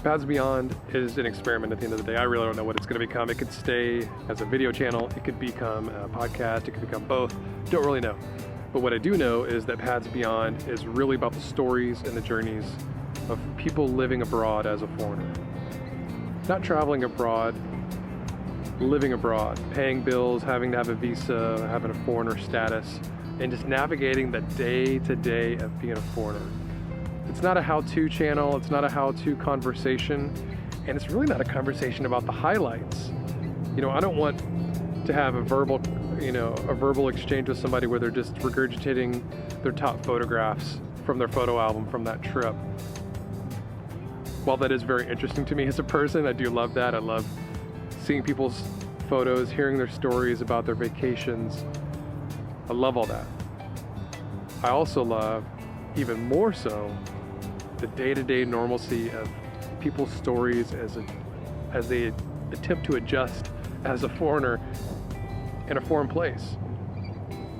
Paths Beyond is an experiment at the end of the day. I really don't know what it's going to become. It could stay as a video channel. It could become a podcast. It could become both. Don't really know. But what I do know is that Paths Beyond is really about the stories and the journeys of people living abroad as a foreigner. Not traveling abroad, living abroad, paying bills, having to have a visa, having a foreigner status, and just navigating the day-to-day of being a foreigner. It's not a how-to channel, it's not a how-to conversation, and it's really not a conversation about the highlights. You know, I don't want to have a verbal exchange with somebody where they're just regurgitating their top photographs from their photo album from that trip. While that is very interesting to me as a person, I do love that. I love seeing people's photos, hearing their stories about their vacations. I love all that. I also love, even more so, the day-to-day normalcy of people's stories as they attempt to adjust as a foreigner in a foreign place.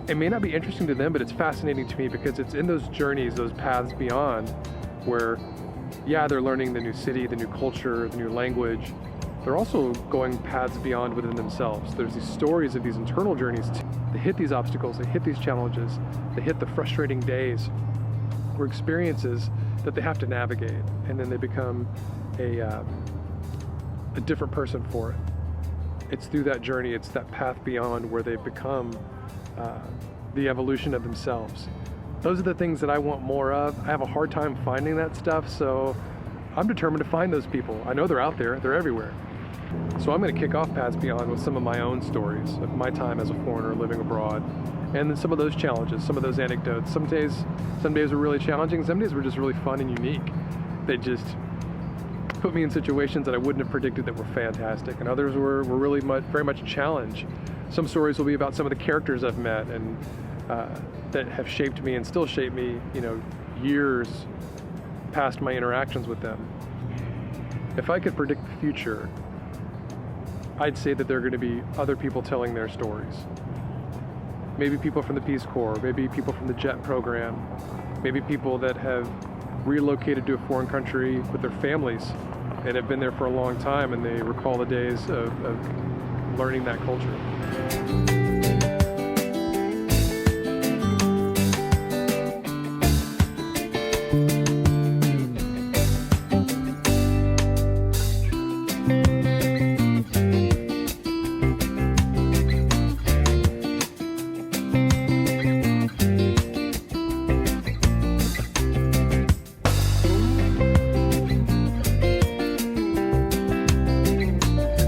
It may not be interesting to them, but it's fascinating to me because it's in those journeys, those paths beyond, where, yeah, they're learning the new city, the new culture, the new language. They're also going paths beyond within themselves. There's these stories of these internal journeys too. They hit these obstacles, they hit these challenges, they hit the frustrating days or experiences that they have to navigate, and then they become a different person for it. It's through that journey, it's that path beyond where they become the evolution of themselves. Those are the things that I want more of. I have a hard time finding that stuff, so I'm determined to find those people. I know they're out there, they're everywhere. So I'm going to kick off Paths Beyond with some of my own stories of my time as a foreigner living abroad, and then some of those challenges, some of those anecdotes. Some days were really challenging, some days were just really fun and unique. They just put me in situations that I wouldn't have predicted that were fantastic, and others were really very much a challenge. Some stories will be about some of the characters I've met and that have shaped me and still shape me, years past my interactions with them. If I could predict the future, I'd say that there are going to be other people telling their stories. Maybe people from the Peace Corps, maybe people from the JET program, maybe people that have relocated to a foreign country with their families and have been there for a long time, and they recall the days of learning that culture.